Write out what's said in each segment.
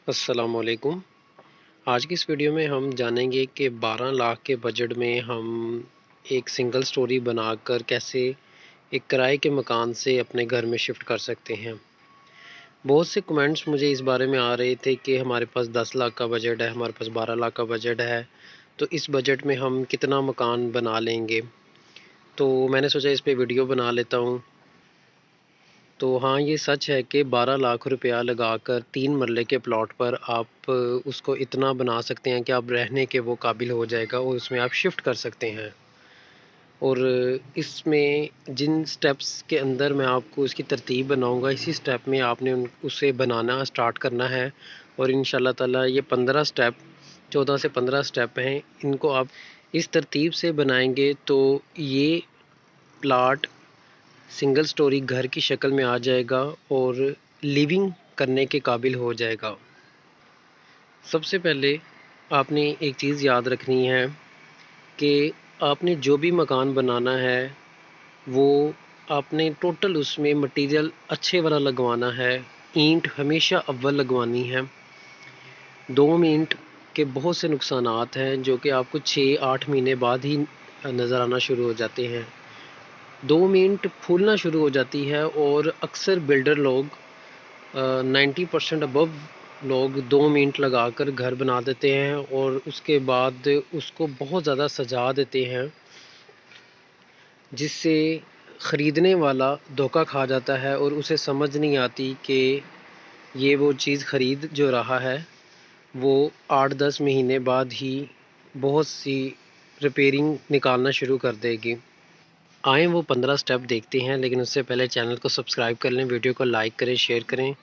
अस्सलामुअलैकुम। आज की इस वीडियो में हम जानेंगे कि 12 लाख के बजट में हम एक सिंगल स्टोरी बनाकर कैसे एक किराए के मकान से अपने घर में शिफ्ट कर सकते हैं। बहुत से कमेंट्स मुझे इस बारे में आ रहे थे कि हमारे पास 10 लाख का बजट है, हमारे पास 12 लाख का बजट है, तो इस बजट में हम कितना मकान बना लेंगे। तो मैंने सोचा इस पे वीडियो बना लेता हूँ। तो हाँ, ये सच है कि 12 लाख रुपया लगाकर 3 मरले के प्लॉट पर आप उसको इतना बना सकते हैं कि आप रहने के वो काबिल हो जाएगा और उसमें आप शिफ्ट कर सकते हैं। और इसमें जिन स्टेप्स के अंदर मैं आपको इसकी तरतीब बनाऊंगा, इसी स्टेप में आपने उसे बनाना स्टार्ट करना है। और इंशाल्लाह ताला ये 15 स्टेप 14 से 15 स्टेप हैं, इनको आप इस तरतीब से बनाएंगे तो ये प्लाट सिंगल स्टोरी घर की शक्ल में आ जाएगा और लिविंग करने के काबिल हो जाएगा। सबसे पहले आपने एक चीज़ याद रखनी है कि आपने जो भी मकान बनाना है वो आपने टोटल उसमें मटेरियल अच्छे वाला लगवाना है। ईंट हमेशा अव्वल लगवानी है। 2 ईंट के बहुत से नुकसानात हैं जो कि आपको 6-8 महीने बाद ही नज़र आना शुरू हो जाते हैं। 2 मिनट फूलना शुरू हो जाती है और अक्सर बिल्डर लोग 90% अबव लोग 2 मिनट लगाकर घर बना देते हैं और उसके बाद उसको बहुत ज़्यादा सजा देते हैं, जिससे ख़रीदने वाला धोखा खा जाता है और उसे समझ नहीं आती कि ये वो चीज़ ख़रीद जो रहा है वो 8-10 महीने बाद ही बहुत सी रिपेयरिंग निकालना शुरू कर देगी। आएँ वो 15 स्टेप देखते हैं, लेकिन उससे पहले चैनल को सब्सक्राइब कर लें, वीडियो को लाइक करें, शेयर करें।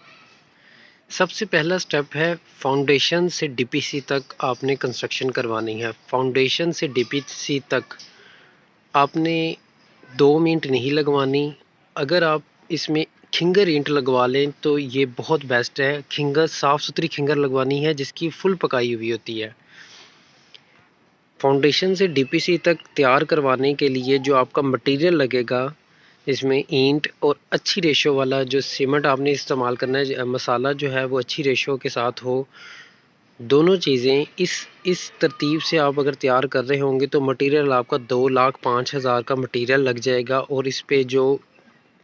सबसे पहला स्टेप है फाउंडेशन से डीपीसी तक आपने कंस्ट्रक्शन करवानी है। फाउंडेशन से डीपीसी तक आपने 2 मिनट नहीं लगवानी। अगर आप इसमें खिंगर ईंट लगवा लें तो ये बहुत बेस्ट है। खिंगर साफ़ सुथरी खिंगर लगवानी है जिसकी फुल पकाई हुई होती है। फाउंडेशन से डीपीसी तक तैयार करवाने के लिए जो आपका मटेरियल लगेगा, इसमें ईंट और अच्छी रेशो वाला जो सीमेंट आपने इस्तेमाल करना है, मसाला जो है वो अच्छी रेशो के साथ हो। दोनों चीज़ें इस तरतीब से आप अगर तैयार कर रहे होंगे तो मटेरियल आपका 2,05,000 का मटेरियल लग जाएगा। और इस पे जो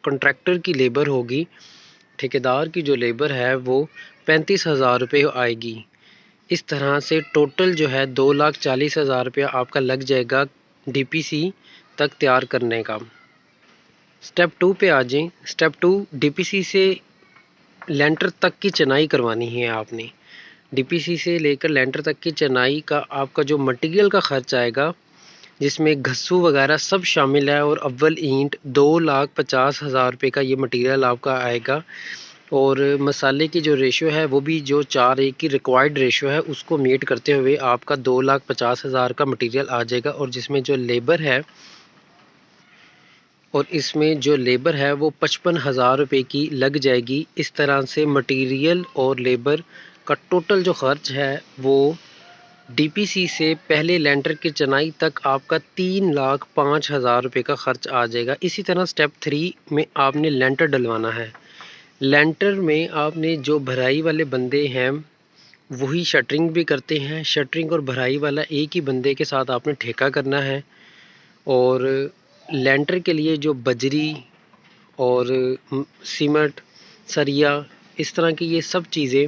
कॉन्ट्रैक्टर की लेबर होगी, ठेकेदार की जो लेबर है वो 35,000 रुपये आएगी। इस तरह से टोटल जो है 2,40,000 रुपया आपका लग जाएगा डीपीसी तक तैयार करने का। स्टेप 2 पे आ जाएं। स्टेप 2 डीपीसी से लेंटर तक की चनाई करवानी है आपने। डीपीसी से लेकर लेंटर तक की चनाई का आपका जो मटेरियल का खर्च आएगा, जिसमें घस्सू वगैरह सब शामिल है, और अव्वल ईंट 2,50,000 रुपये का ये मटेरियल आपका आएगा। और मसाले की जो रेशो है वो भी जो 4:1 की रिक्वायर्ड रेशो है उसको मीट करते हुए आपका 2,50,000 का मटेरियल आ जाएगा। और जिसमें जो लेबर है वो 55,000 रुपये की लग जाएगी। इस तरह से मटेरियल और लेबर का टोटल जो खर्च है वो डीपीसी से पहले लेंटर की चनाई तक आपका 3,05,000 रुपये का खर्च आ जाएगा। इसी तरह स्टेप 3 में आपने लेंटर डलवाना है। लेंटर में आपने जो भराई वाले बंदे हैं वही शटरिंग भी करते हैं। शटरिंग और भराई वाला एक ही बंदे के साथ आपने ठेका करना है। और लेंटर के लिए जो बजरी और सीमेंट, सरिया, इस तरह की ये सब चीज़ें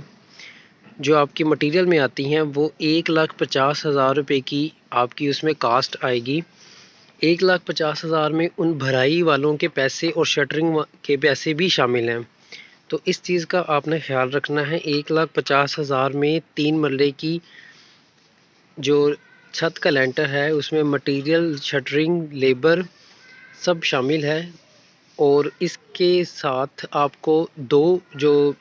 जो आपकी मटेरियल में आती हैं वो 1,50,000 रुपये की आपकी उसमें कास्ट आएगी। 1,50,000 में उन भराई वालों के पैसे और शटरिंग के पैसे भी शामिल हैं। तो इस चीज़ का आपने ख्याल रखना है। 1,50,000 में 3 मरले की जो छत का लेंटर है उसमें मटेरियल, शटरिंग, लेबर सब शामिल है। और इसके साथ आपको 2 जो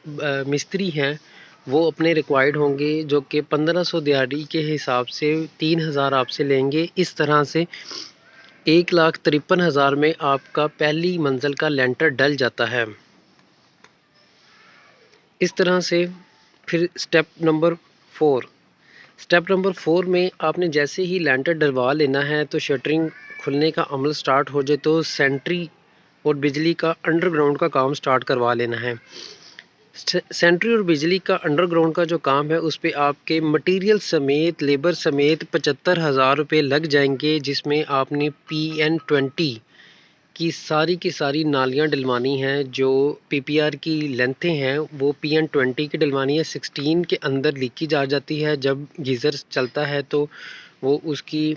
मिस्त्री हैं वो अपने रिक्वायर्ड होंगे, जो कि 1500 दिहाड़ी के हिसाब से 3,000 आपसे लेंगे। इस तरह से 1,53,000 में आपका पहली मंजिल का लेंटर डल जाता है। इस तरह से फिर स्टेप नंबर 4 में आपने जैसे ही लेंटर डलवा लेना है तो शटरिंग खुलने का अमल स्टार्ट हो जाए तो सेंट्री और बिजली का अंडरग्राउंड का काम स्टार्ट करवा लेना है। सेंट्री और बिजली का अंडरग्राउंड का जो काम है उस पे आपके मटेरियल समेत लेबर समेत 75,000 रुपये लग जाएंगे, जिसमें आपने PN20 की सारी नालियाँ डलवानी हैं। जो PPR की लेंथें हैं वो PN20 की डलवानी है। 16 के अंदर लीकेज आ जाती है जब गीज़र चलता है, तो वो उसकी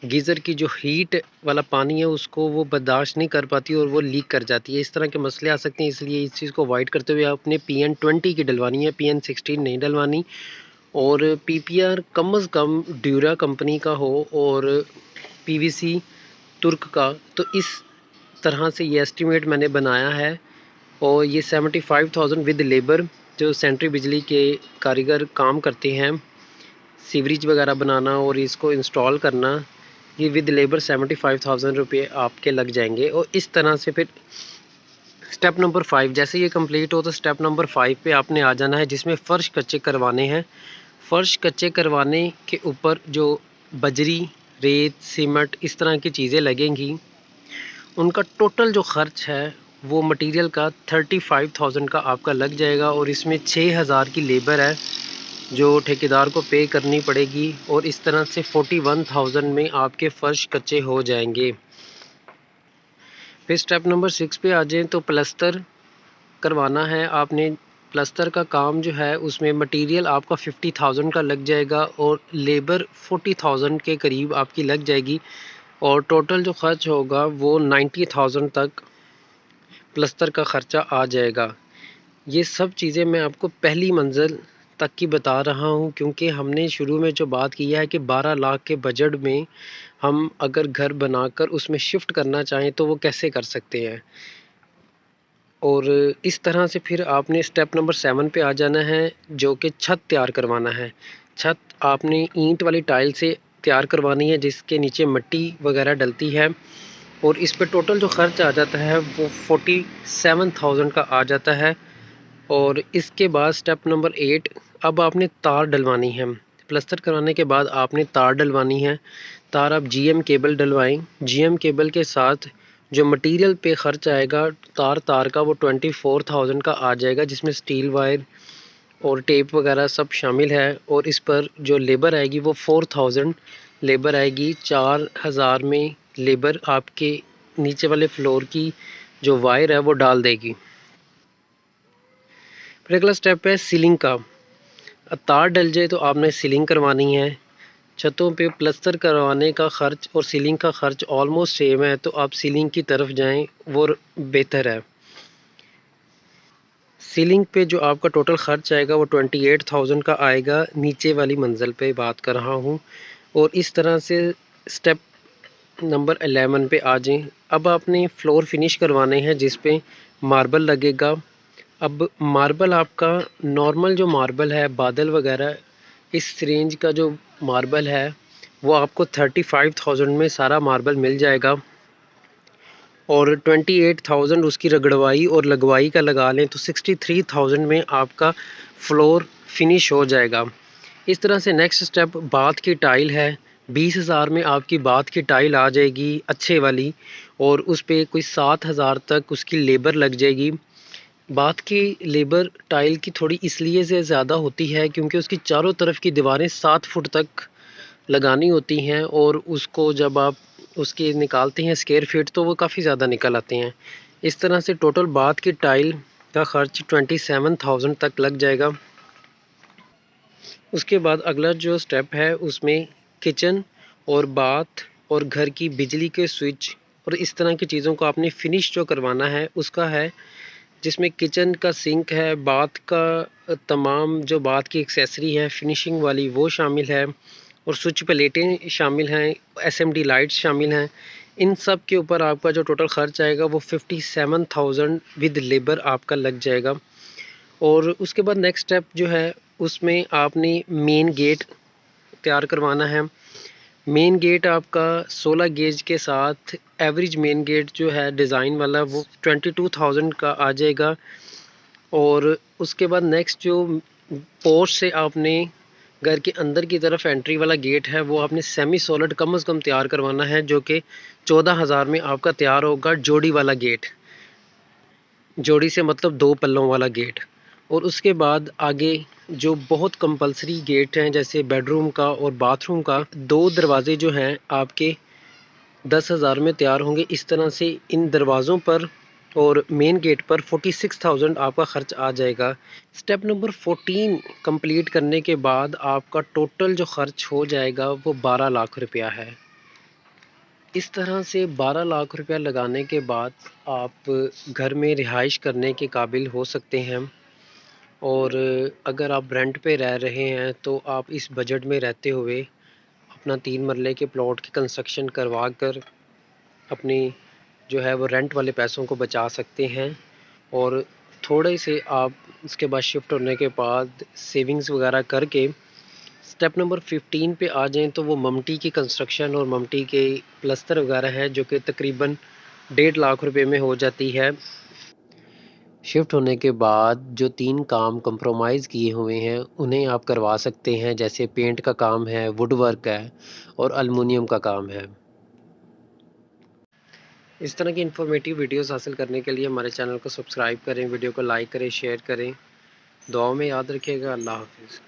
गीज़र की जो हीट वाला पानी है उसको वो बर्दाश्त नहीं कर पाती और वो लीक कर जाती है। इस तरह के मसले आ सकते हैं, इसलिए इस चीज़ को अवॉइड करते हुए आपने PN20 की डलवानी है, PN16 नहीं डलवानी। और PPR कम अज़ कम ड्यूरा कंपनी का हो और PVC तुर्क का। तो इस तरह से ये एस्टीमेट मैंने बनाया है और ये 75,000 विद लेबर, जो सेंट्री बिजली के कारीगर काम करते हैं सीवरेज वगैरह बनाना और इसको इंस्टॉल करना, ये विद लेबर 75,000 रुपये आपके लग जाएंगे। और इस तरह से फिर स्टेप नंबर 5 जैसे ये कंप्लीट हो तो स्टेप नंबर 5 पे आपने आ जाना है, जिसमें फ़र्श कच्चे करवाने हैं। फ़र्श कच्चे करवाने के ऊपर जो बजरी, रेत, सीमेंट इस तरह की चीज़ें लगेंगी, उनका टोटल जो ख़र्च है वो मटेरियल का 35,000 का आपका लग जाएगा। और इसमें 6,000 की लेबर है जो ठेकेदार को पे करनी पड़ेगी, और इस तरह से 41,000 में आपके फ़र्श कच्चे हो जाएंगे। फिर स्टेप नंबर 6 पे आ जाएँ तो प्लस्तर करवाना है आपने। प्लस्तर का काम जो है उसमें मटेरियल आपका 50,000 का लग जाएगा और लेबर 40,000 के करीब आपकी लग जाएगी, और टोटल जो ख़र्च होगा वो 90,000 तक प्लस्तर का ख़र्चा आ जाएगा। ये सब चीज़ें मैं आपको पहली मंजिल तक की बता रहा हूँ, क्योंकि हमने शुरू में जो बात की है कि 12 लाख के बजट में हम अगर घर बनाकर उसमें शिफ्ट करना चाहें तो वो कैसे कर सकते हैं। और इस तरह से फिर आपने स्टेप नंबर 7 पे आ जाना है, जो कि छत तैयार करवाना है। छत आपने ईंट वाली टाइल से तैयार करवानी है जिसके नीचे मिट्टी वगैरह डलती है, और इस पे टोटल जो ख़र्च आ जाता है वो 47,000 का आ जाता है। और इसके बाद स्टेप नंबर 8, अब आपने तार डलवानी है। प्लस्तर कराने के बाद आपने तार डलवानी है। तार आप GM केबल डलवाएं। GM केबल के साथ जो मटेरियल पे ख़र्च आएगा तार का वो 24,000 का आ जाएगा, जिसमें स्टील वायर और टेप वगैरह सब शामिल है। और इस पर जो लेबर आएगी वो 4,000 लेबर आएगी। 4,000 में लेबर आपके नीचे वाले फ्लोर की जो वायर है वो डाल देगी। फिर अगला स्टेप है सीलिंग का। तार डल जाए तो आपने सीलिंग करवानी है। छतों पे प्लस्तर करवाने का ख़र्च और सीलिंग का ख़र्च ऑलमोस्ट सेम है, तो आप सीलिंग की तरफ जाएं, वो बेहतर है। सीलिंग पे जो आपका टोटल ख़र्च आएगा वो 28,000 का आएगा। नीचे वाली मंजिल पे बात कर रहा हूँ। और इस तरह से स्टेप नंबर 11 पे आ जाएं। अब आपने फ्लोर फिनिश करवाने हैं जिस पे मार्बल लगेगा। अब मार्बल आपका नॉर्मल जो मार्बल है बादल वगैरह इस रेंज का जो मार्बल है वो आपको 35,000 में सारा मार्बल मिल जाएगा। और 28,000 उसकी रगड़वाई और लगवाई का लगा लें तो 63,000 में आपका फ्लोर फिनिश हो जाएगा। इस तरह से नेक्स्ट स्टेप बाथ की टाइल है। 20,000 में आपकी बाथ की टाइल आ जाएगी अच्छे वाली, और उस पे कोई 7,000 तक उसकी लेबर लग जाएगी। बाथ की लेबर टाइल की थोड़ी इसलिए से ज़्यादा होती है क्योंकि उसकी चारों तरफ की दीवारें 7 फुट तक लगानी होती हैं, और उसको जब आप उसके निकालते हैं स्क्वायर फीट तो वो काफ़ी ज़्यादा निकल आते हैं। इस तरह से टोटल बाथ की टाइल का ख़र्च 27,000 तक लग जाएगा। उसके बाद अगला जो स्टेप है उसमें किचन और बाथ और घर की बिजली के स्विच और इस तरह की चीज़ों को आपने फिनिश जो करवाना है उसका है, जिसमें किचन का सिंक है, बाथ का तमाम जो बाथ की एक्सेसरी है फिनिशिंग वाली वो शामिल है, और स्विच प्लेटें शामिल हैं, SMD लाइट्स शामिल हैं। इन सब के ऊपर आपका जो टोटल ख़र्च आएगा वो 57,000 विद लेबर आपका लग जाएगा। और उसके बाद नेक्स्ट स्टेप जो है उसमें आपने मेन गेट तैयार करवाना है। मेन गेट आपका 16 गेज के साथ एवरेज मेन गेट जो है डिज़ाइन वाला वो 22,000 का आ जाएगा। और उसके बाद नेक्स्ट जो पोर्च से आपने घर के अंदर की तरफ एंट्री वाला गेट है वो आपने सेमी सॉलिड कम से कम तैयार करवाना है, जो कि 14,000 में आपका तैयार होगा। जोड़ी वाला गेट, जोड़ी से मतलब 2 पल्लों वाला गेट, और उसके बाद आगे जो बहुत कंपलसरी गेट हैं जैसे बेडरूम का और बाथरूम का, 2 दरवाजे जो हैं आपके 10,000 में तैयार होंगे। इस तरह से इन दरवाज़ों पर और मेन गेट पर 46,000 आपका खर्च आ जाएगा। स्टेप नंबर 14 कंप्लीट करने के बाद आपका टोटल जो खर्च हो जाएगा वो 12 लाख रुपया है। इस तरह से 12 लाख रुपया लगाने के बाद आप घर में रिहाइश करने के काबिल हो सकते हैं। और अगर आप रेंट पे रह रहे हैं तो आप इस बजट में रहते हुए अपना 3 मरले के प्लॉट की कंस्ट्रक्शन करवा कर अपनी जो है वो रेंट वाले पैसों को बचा सकते हैं। और थोड़े से आप उसके बाद शिफ्ट होने के बाद सेविंग्स वगैरह करके स्टेप नंबर 15 पे आ जाएं तो वो ममटी की कंस्ट्रक्शन और ममटी के प्लस्तर वगैरह है जो कि तकरीबन 1.5 लाख रुपए में हो जाती है। शिफ्ट होने के बाद जो 3 काम कंप्रोमाइज़ किए हुए हैं उन्हें आप करवा सकते हैं, जैसे पेंट का काम है, वुड वर्क है और एल्युमिनियम का काम है। इस तरह की इन्फॉर्मेटिव वीडियोस हासिल करने के लिए हमारे चैनल को सब्सक्राइब करें, वीडियो को लाइक करें, शेयर करें। दुआओं में याद रखिएगा। अल्लाह हाफ़िज़।